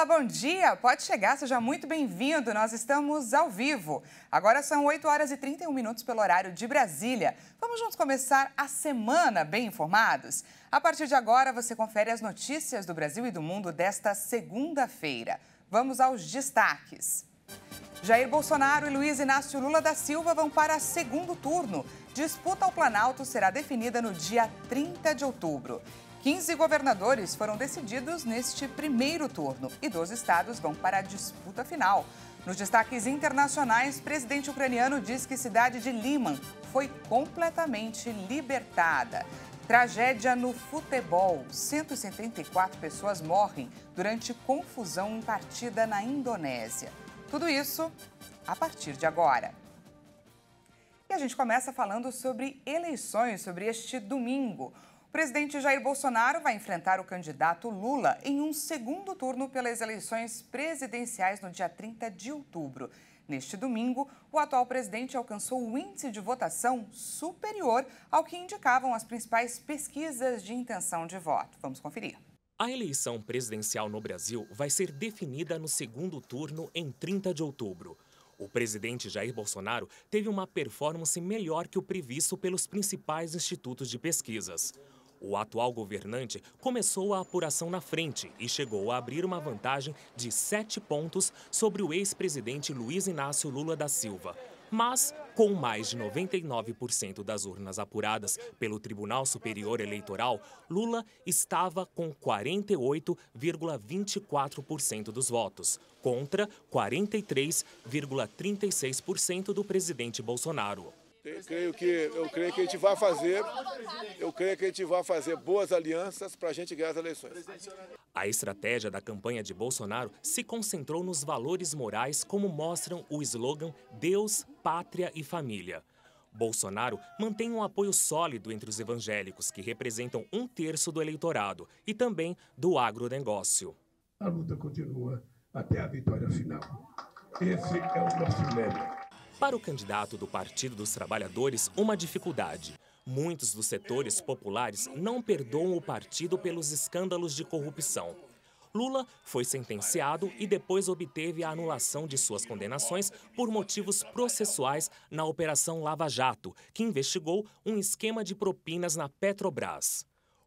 Olá, bom dia! Pode chegar, seja muito bem-vindo. Nós estamos ao vivo. Agora são 8 horas e 31 minutos pelo horário de Brasília. Vamos juntos começar a semana bem informados? A partir de agora, você confere as notícias do Brasil e do mundo desta segunda-feira. Vamos aos destaques. Jair Bolsonaro e Luiz Inácio Lula da Silva vão para segundo turno. Disputa ao Planalto será definida no dia 30 de outubro. 15 governadores foram decididos neste primeiro turno e 12 estados vão para a disputa final. Nos destaques internacionais, presidente ucraniano diz que cidade de Liman foi completamente libertada. Tragédia no futebol. 174 pessoas morrem durante confusão em partida na Indonésia. Tudo isso a partir de agora. E a gente começa falando sobre eleições, sobre este domingo. O presidente Jair Bolsonaro vai enfrentar o candidato Lula em um segundo turno pelas eleições presidenciais no dia 30 de outubro. Neste domingo, o atual presidente alcançou um índice de votação superior ao que indicavam as principais pesquisas de intenção de voto. Vamos conferir. A eleição presidencial no Brasil vai ser definida no segundo turno em 30 de outubro. O presidente Jair Bolsonaro teve uma performance melhor que o previsto pelos principais institutos de pesquisas. O atual governante começou a apuração na frente e chegou a abrir uma vantagem de 7 pontos sobre o ex-presidente Luiz Inácio Lula da Silva. Mas, com mais de 99% das urnas apuradas pelo Tribunal Superior Eleitoral, Lula estava com 48,24% dos votos, contra 43,36% do presidente Bolsonaro. Eu creio que a gente vai fazer boas alianças para a gente ganhar as eleições. A estratégia da campanha de Bolsonaro se concentrou nos valores morais, como mostram o slogan Deus, Pátria e Família. Bolsonaro mantém um apoio sólido entre os evangélicos, que representam 1/3 do eleitorado, e também do agronegócio. A luta continua até a vitória final. Esse é o nosso lema. Para o candidato do Partido dos Trabalhadores, uma dificuldade. Muitos dos setores populares não perdoam o partido pelos escândalos de corrupção. Lula foi sentenciado e depois obteve a anulação de suas condenações por motivos processuais na Operação Lava Jato, que investigou um esquema de propinas na Petrobras.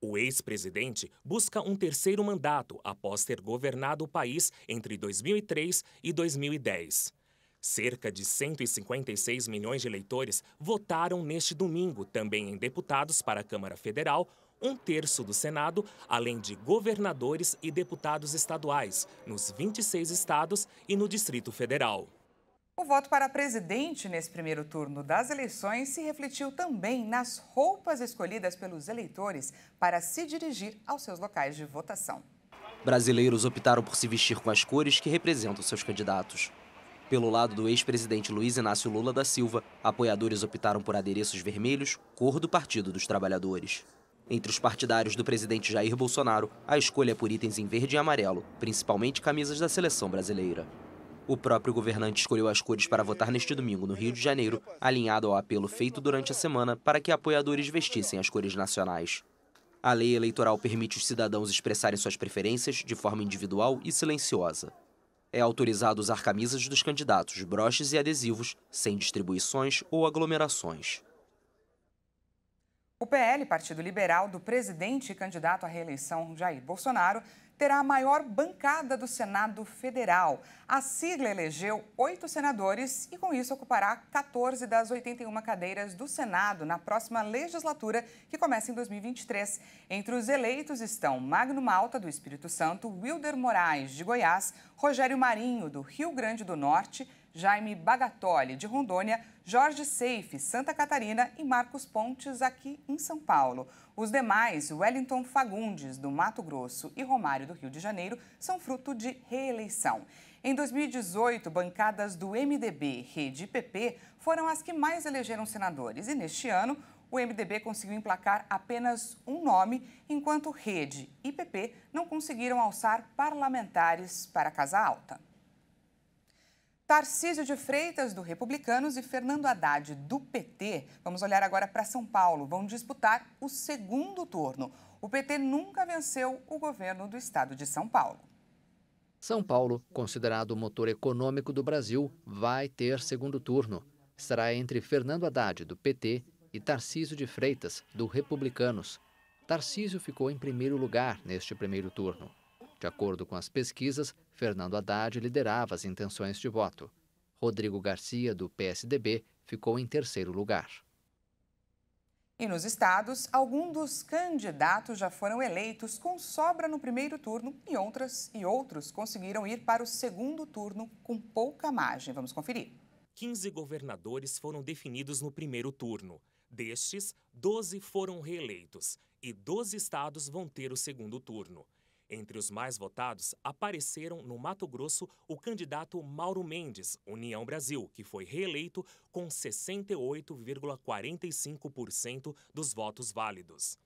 O ex-presidente busca um terceiro mandato após ter governado o país entre 2003 e 2010. Cerca de 156 milhões de eleitores votaram neste domingo, também em deputados para a Câmara Federal, 1/3 do Senado, além de governadores e deputados estaduais, nos 26 estados e no Distrito Federal. O voto para presidente nesse primeiro turno das eleições se refletiu também nas roupas escolhidas pelos eleitores para se dirigir aos seus locais de votação. Brasileiros optaram por se vestir com as cores que representam seus candidatos. Pelo lado do ex-presidente Luiz Inácio Lula da Silva, apoiadores optaram por adereços vermelhos, cor do Partido dos Trabalhadores. Entre os partidários do presidente Jair Bolsonaro, a escolha é por itens em verde e amarelo, principalmente camisas da seleção brasileira. O próprio governante escolheu as cores para votar neste domingo no Rio de Janeiro, alinhado ao apelo feito durante a semana para que apoiadores vestissem as cores nacionais. A lei eleitoral permite os cidadãos expressarem suas preferências de forma individual e silenciosa. É autorizado usar camisas dos candidatos, broches e adesivos, sem distribuições ou aglomerações. O PL, Partido Liberal, do presidente e candidato à reeleição Jair Bolsonaro, terá a maior bancada do Senado Federal. A sigla elegeu 8 senadores e, com isso, ocupará 14 das 81 cadeiras do Senado na próxima legislatura, que começa em 2023. Entre os eleitos estão Magno Malta, do Espírito Santo, Wilder Moraes, de Goiás, Rogério Marinho, do Rio Grande do Norte, Jaime Bagatoli, de Rondônia, Jorge Seife, Santa Catarina e Marcos Pontes, aqui em São Paulo. Os demais, Wellington Fagundes, do Mato Grosso, e Romário, do Rio de Janeiro, são fruto de reeleição. Em 2018, bancadas do MDB, Rede e PP foram as que mais elegeram senadores. E neste ano, o MDB conseguiu emplacar apenas um nome, enquanto Rede e PP não conseguiram alçar parlamentares para a Casa Alta. Tarcísio de Freitas, do Republicanos, e Fernando Haddad, do PT, vamos olhar agora para São Paulo, vão disputar o segundo turno. O PT nunca venceu o governo do estado de São Paulo. São Paulo, considerado o motor econômico do Brasil, vai ter segundo turno. Estará entre Fernando Haddad, do PT, e Tarcísio de Freitas, do Republicanos. Tarcísio ficou em primeiro lugar neste primeiro turno. De acordo com as pesquisas, Fernando Haddad liderava as intenções de voto. Rodrigo Garcia, do PSDB, ficou em terceiro lugar. E nos estados, alguns dos candidatos já foram eleitos com sobra no primeiro turno e outros conseguiram ir para o segundo turno com pouca margem. Vamos conferir. 15 governadores foram definidos no primeiro turno. Destes, 12 foram reeleitos e 12 estados vão ter o segundo turno. Entre os mais votados, apareceram no Mato Grosso o candidato Mauro Mendes, União Brasil, que foi reeleito com 68,45% dos votos válidos.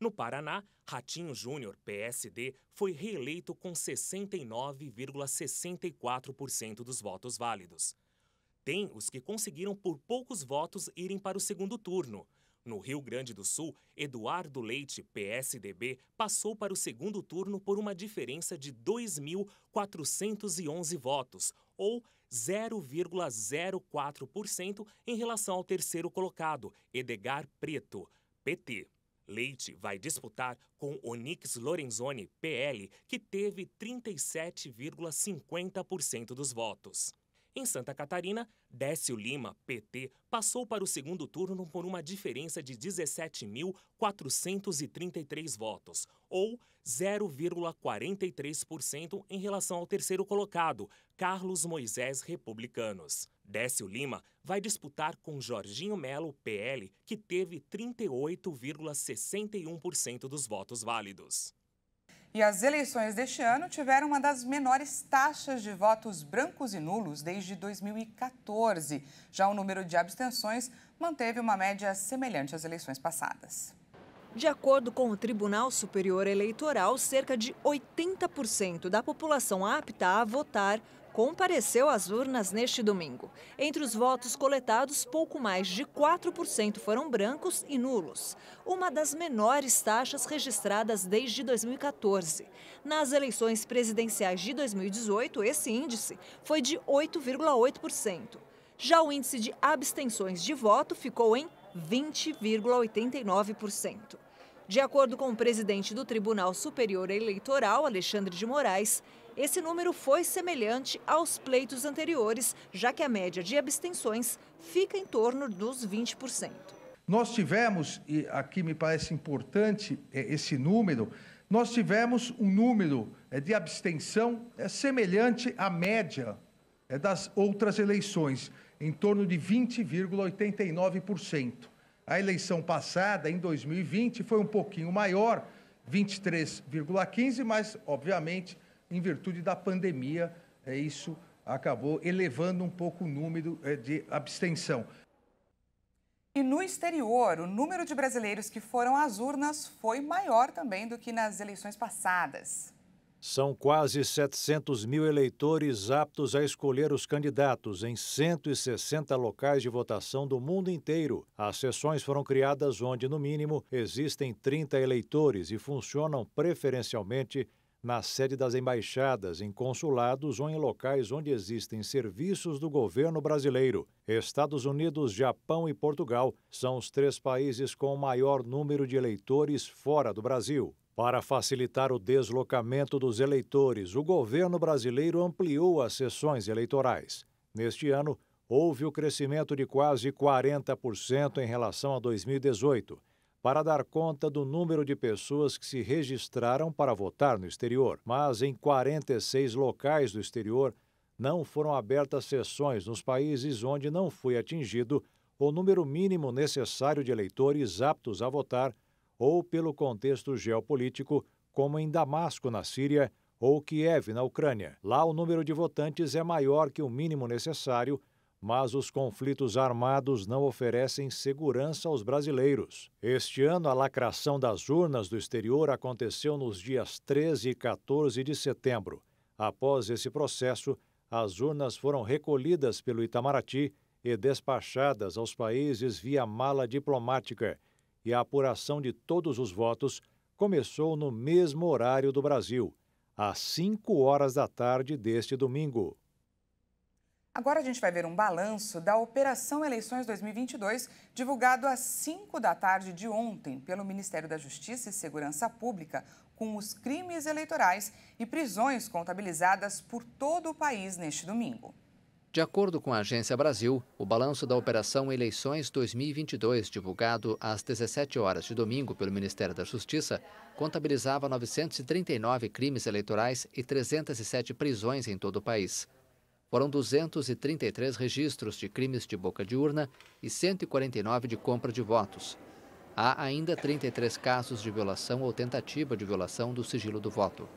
No Paraná, Ratinho Júnior, PSD, foi reeleito com 69,64% dos votos válidos. Tem os que conseguiram por poucos votos irem para o segundo turno. No Rio Grande do Sul, Eduardo Leite, PSDB, passou para o segundo turno por uma diferença de 2.411 votos, ou 0,04% em relação ao terceiro colocado, Edgar Preto, PT. Leite vai disputar com Onyx Lorenzoni, PL, que teve 37,50% dos votos. Em Santa Catarina, Décio Lima, PT, passou para o segundo turno por uma diferença de 17.433 votos, ou 0,43% em relação ao terceiro colocado, Carlos Moisés, Republicanos. Décio Lima vai disputar com Jorginho Melo, PL, que teve 38,61% dos votos válidos. E as eleições deste ano tiveram uma das menores taxas de votos brancos e nulos desde 2014. Já o número de abstenções manteve uma média semelhante às eleições passadas. De acordo com o Tribunal Superior Eleitoral, cerca de 80% da população apta a votar compareceu às urnas neste domingo. Entre os votos coletados, pouco mais de 4% foram brancos e nulos, uma das menores taxas registradas desde 2014. Nas eleições presidenciais de 2018, esse índice foi de 8,8%. Já o índice de abstenções de voto ficou em 20,89%. De acordo com o presidente do Tribunal Superior Eleitoral, Alexandre de Moraes, esse número foi semelhante aos pleitos anteriores, já que a média de abstenções fica em torno dos 20%. Nós tivemos, e aqui me parece importante esse número, nós tivemos um número de abstenção semelhante à média das outras eleições, em torno de 20,89%. A eleição passada, em 2020, foi um pouquinho maior, 23,15%, mas, obviamente, em virtude da pandemia, isso acabou elevando um pouco o número de abstenção. E no exterior, o número de brasileiros que foram às urnas foi maior também do que nas eleições passadas. São quase 700 mil eleitores aptos a escolher os candidatos em 160 locais de votação do mundo inteiro. As sessões foram criadas onde, no mínimo, existem 30 eleitores e funcionam preferencialmente na sede das embaixadas, em consulados ou em locais onde existem serviços do governo brasileiro. Estados Unidos, Japão e Portugal são os 3 países com o maior número de eleitores fora do Brasil. Para facilitar o deslocamento dos eleitores, o governo brasileiro ampliou as sessões eleitorais. Neste ano, houve o crescimento de quase 40% em relação a 2018, para dar conta do número de pessoas que se registraram para votar no exterior. Mas em 46 locais do exterior não foram abertas sessões nos países onde não foi atingido o número mínimo necessário de eleitores aptos a votar ou pelo contexto geopolítico, como em Damasco, na Síria, ou Kiev, na Ucrânia. Lá o número de votantes é maior que o mínimo necessário, mas os conflitos armados não oferecem segurança aos brasileiros. Este ano, a lacração das urnas do exterior aconteceu nos dias 13 e 14 de setembro. Após esse processo, as urnas foram recolhidas pelo Itamaraty e despachadas aos países via mala diplomática, e a apuração de todos os votos começou no mesmo horário do Brasil, às 5 horas da tarde deste domingo. Agora a gente vai ver um balanço da Operação Eleições 2022, divulgado às 5 da tarde de ontem pelo Ministério da Justiça e Segurança Pública, com os crimes eleitorais e prisões contabilizadas por todo o país neste domingo. De acordo com a Agência Brasil, o balanço da Operação Eleições 2022, divulgado às 17 horas de domingo pelo Ministério da Justiça, contabilizava 939 crimes eleitorais e 307 prisões em todo o país. Foram 233 registros de crimes de boca de urna e 149 de compra de votos. Há ainda 33 casos de violação ou tentativa de violação do sigilo do voto.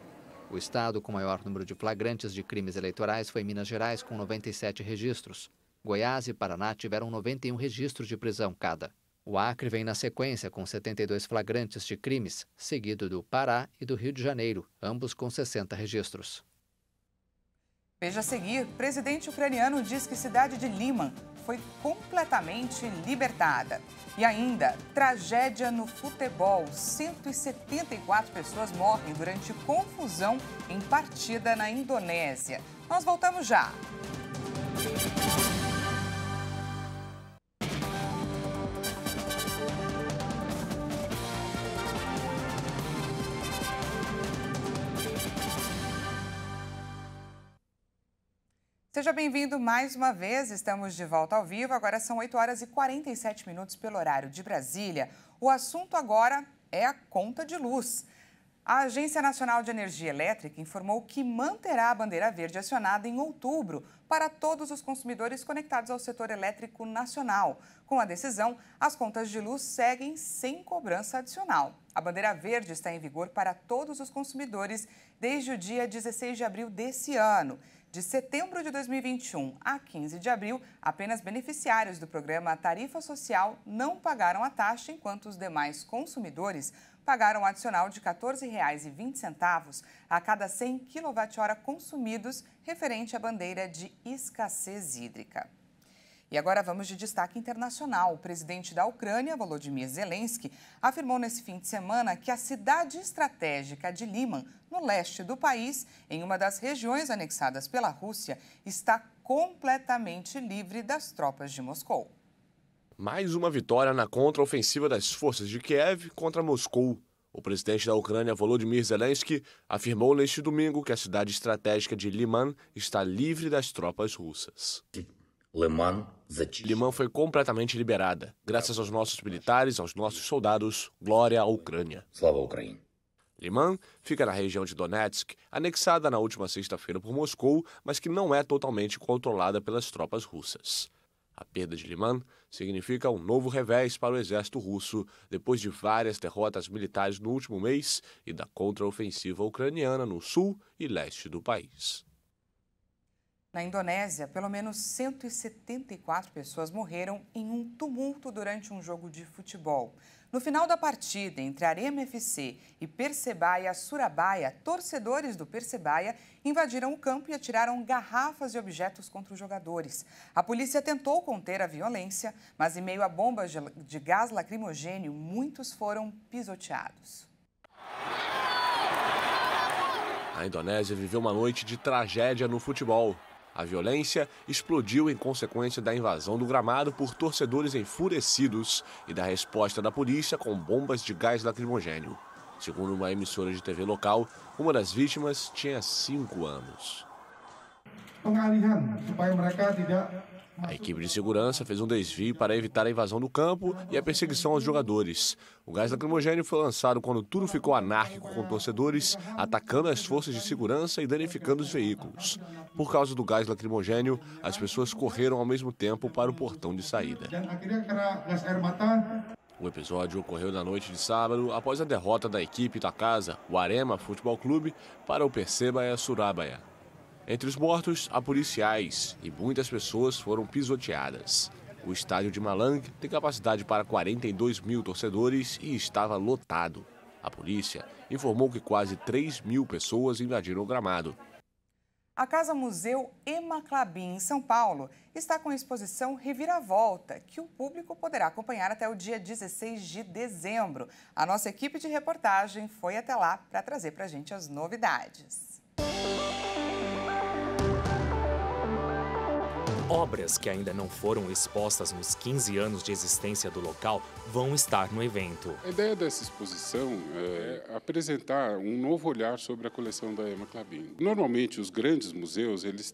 O estado com maior número de flagrantes de crimes eleitorais foi Minas Gerais, com 97 registros. Goiás e Paraná tiveram 91 registros de prisão cada. O Acre vem na sequência, com 72 flagrantes de crimes, seguido do Pará e do Rio de Janeiro, ambos com 60 registros. Veja a seguir, presidente ucraniano diz que cidade de Liman foi completamente libertada. E ainda, tragédia no futebol. 174 pessoas morrem durante confusão em partida na Indonésia. Nós voltamos já. Seja bem-vindo mais uma vez, estamos de volta ao vivo, agora são 8 horas e 47 minutos pelo horário de Brasília. O assunto agora é a conta de luz. A Agência Nacional de Energia Elétrica informou que manterá a bandeira verde acionada em outubro para todos os consumidores conectados ao setor elétrico nacional. Com a decisão, as contas de luz seguem sem cobrança adicional. A bandeira verde está em vigor para todos os consumidores desde o dia 16 de abril desse ano. De setembro de 2021 a 15 de abril, apenas beneficiários do programa Tarifa Social não pagaram a taxa, enquanto os demais consumidores pagaram um adicional de R$ 14,20 a cada 100 kWh consumidos, referente à bandeira de escassez hídrica. E agora vamos de destaque internacional. O presidente da Ucrânia, Volodymyr Zelensky, afirmou nesse fim de semana que a cidade estratégica de Liman, no leste do país, em uma das regiões anexadas pela Rússia, está completamente livre das tropas de Moscou. Mais uma vitória na contraofensiva das forças de Kiev contra Moscou. O presidente da Ucrânia, Volodymyr Zelensky, afirmou neste domingo que a cidade estratégica de Liman está livre das tropas russas. Liman foi completamente liberada. Graças aos nossos militares, aos nossos soldados, glória à Ucrânia. Liman fica na região de Donetsk, anexada na última sexta-feira por Moscou, mas que não é totalmente controlada pelas tropas russas. A perda de Liman significa um novo revés para o exército russo, depois de várias derrotas militares no último mês e da contraofensiva ucraniana no sul e leste do país. Na Indonésia, pelo menos 174 pessoas morreram em um tumulto durante um jogo de futebol. No final da partida entre Arema FC e Persebaya Surabaya, torcedores do Persebaya invadiram o campo e atiraram garrafas e objetos contra os jogadores. A polícia tentou conter a violência, mas em meio a bombas de gás lacrimogênio, muitos foram pisoteados. A Indonésia viveu uma noite de tragédia no futebol. A violência explodiu em consequência da invasão do gramado por torcedores enfurecidos e da resposta da polícia com bombas de gás lacrimogênio. Segundo uma emissora de TV local, uma das vítimas tinha 5 anos. A equipe de segurança fez um desvio para evitar a invasão do campo e a perseguição aos jogadores. O gás lacrimogênio foi lançado quando tudo ficou anárquico, com torcedores atacando as forças de segurança e danificando os veículos. Por causa do gás lacrimogênio, as pessoas correram ao mesmo tempo para o portão de saída. O episódio ocorreu na noite de sábado, após a derrota da equipe da casa, o Arema Futebol Clube, para o Persebaya Surabaya. Entre os mortos, há policiais e muitas pessoas foram pisoteadas. O estádio de Malang tem capacidade para 42 mil torcedores e estava lotado. A polícia informou que quase 3 mil pessoas invadiram o gramado. A Casa Museu Ema Klabin, em São Paulo, está com a exposição Reviravolta, que o público poderá acompanhar até o dia 16 de dezembro. A nossa equipe de reportagem foi até lá para trazer para a gente as novidades. Obras que ainda não foram expostas nos 15 anos de existência do local vão estar no evento. A ideia dessa exposição é apresentar um novo olhar sobre a coleção da Ema Klabin. Normalmente, os grandes museus eles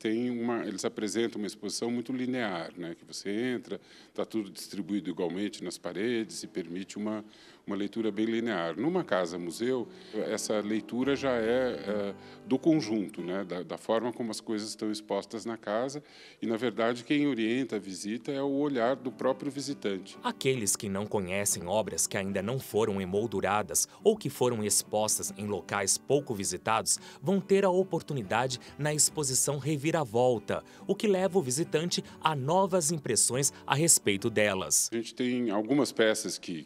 apresentam uma exposição muito linear, né? Que você entra, está tudo distribuído igualmente nas paredes e permite uma leitura bem linear. Numa casa-museu, essa leitura já é do conjunto, né? Da forma como as coisas estão expostas na casa e, na verdade, quem orienta a visita é o olhar do próprio visitante. Aqueles que não conhecem obras que ainda não foram emolduradas ou que foram expostas em locais pouco visitados vão ter a oportunidade na exposição Reviravolta, o que leva o visitante a novas impressões a respeito delas. A gente tem algumas peças que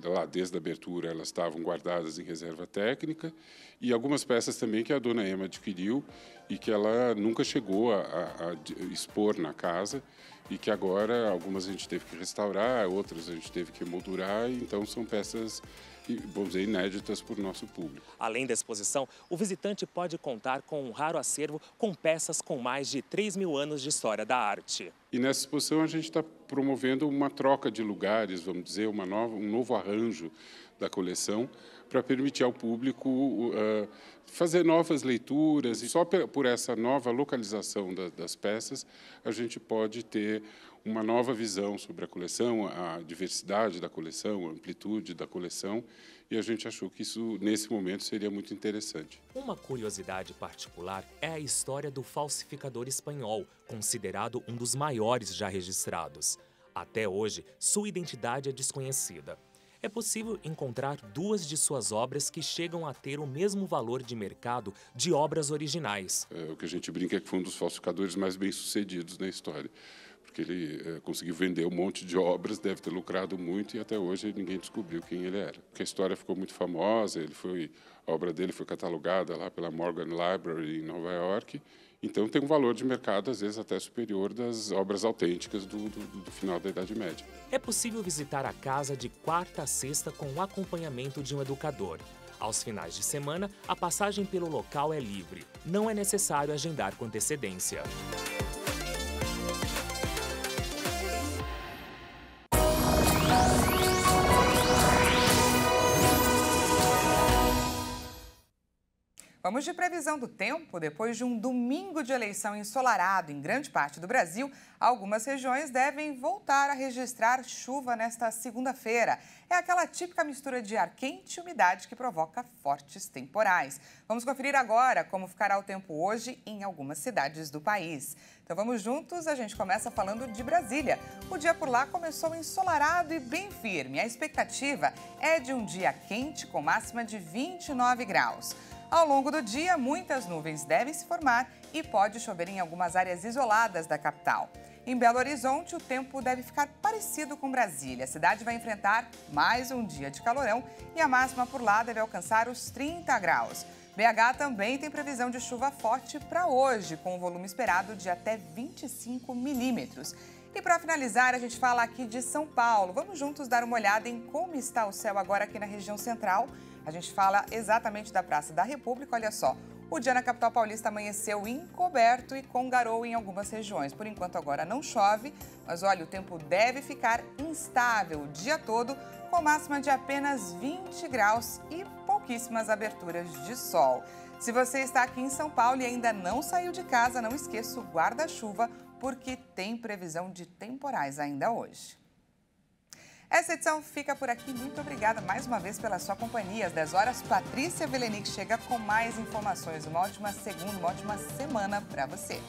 lá desde a abertura elas estavam guardadas em reserva técnica e algumas peças também que a dona Ema adquiriu e que ela nunca chegou a expor na casa e que agora algumas a gente teve que restaurar, outras a gente teve que emoldurar, então são peças, vamos dizer, inéditas para o nosso público. Além da exposição, o visitante pode contar com um raro acervo com peças com mais de 3.000 anos de história da arte. E nessa exposição a gente está promovendo uma troca de lugares, vamos dizer, um novo arranjo da coleção para permitir ao público fazer novas leituras. E só por essa nova localização das peças a gente pode ter uma nova visão sobre a coleção, a diversidade da coleção, a amplitude da coleção, e a gente achou que isso, nesse momento, seria muito interessante. Uma curiosidade particular é a história do falsificador espanhol, considerado um dos maiores já registrados. Até hoje, sua identidade é desconhecida. É possível encontrar 2 de suas obras que chegam a ter o mesmo valor de mercado de obras originais. O que a gente brinca é que foi um dos falsificadores mais bem-sucedidos na história, porque ele conseguiu vender um monte de obras, deve ter lucrado muito e até hoje ninguém descobriu quem ele era. Porque a história ficou muito famosa, a obra dele foi catalogada lá pela Morgan Library em Nova York, então tem um valor de mercado, às vezes, até superior das obras autênticas do final da Idade Média. É possível visitar a casa de quarta a sexta com o acompanhamento de um educador. Aos finais de semana, a passagem pelo local é livre. Não é necessário agendar com antecedência. Vamos de previsão do tempo. Depois de um domingo de eleição ensolarado em grande parte do Brasil, algumas regiões devem voltar a registrar chuva nesta segunda-feira. É aquela típica mistura de ar quente e umidade que provoca fortes temporais. Vamos conferir agora como ficará o tempo hoje em algumas cidades do país. Então vamos juntos, a gente começa falando de Brasília. O dia por lá começou ensolarado e bem firme. A expectativa é de um dia quente com máxima de 29 graus. Ao longo do dia, muitas nuvens devem se formar e pode chover em algumas áreas isoladas da capital. Em Belo Horizonte, o tempo deve ficar parecido com Brasília. A cidade vai enfrentar mais um dia de calorão e a máxima por lá deve alcançar os 30 graus. BH também tem previsão de chuva forte para hoje, com um volume esperado de até 25 milímetros. E para finalizar, a gente fala aqui de São Paulo. Vamos juntos dar uma olhada em como está o céu agora aqui na região central. A gente fala exatamente da Praça da República. Olha só, o dia na capital paulista amanheceu encoberto e com garoa em algumas regiões. Por enquanto agora não chove, mas olha, o tempo deve ficar instável o dia todo, com máxima de apenas 20 graus e pouquíssimas aberturas de sol. Se você está aqui em São Paulo e ainda não saiu de casa, não esqueça o guarda-chuva, porque tem previsão de temporais ainda hoje. Essa edição fica por aqui. Muito obrigada mais uma vez pela sua companhia. Às 10 horas, Patrícia Velenic chega com mais informações. Uma ótima segunda, uma ótima semana para você.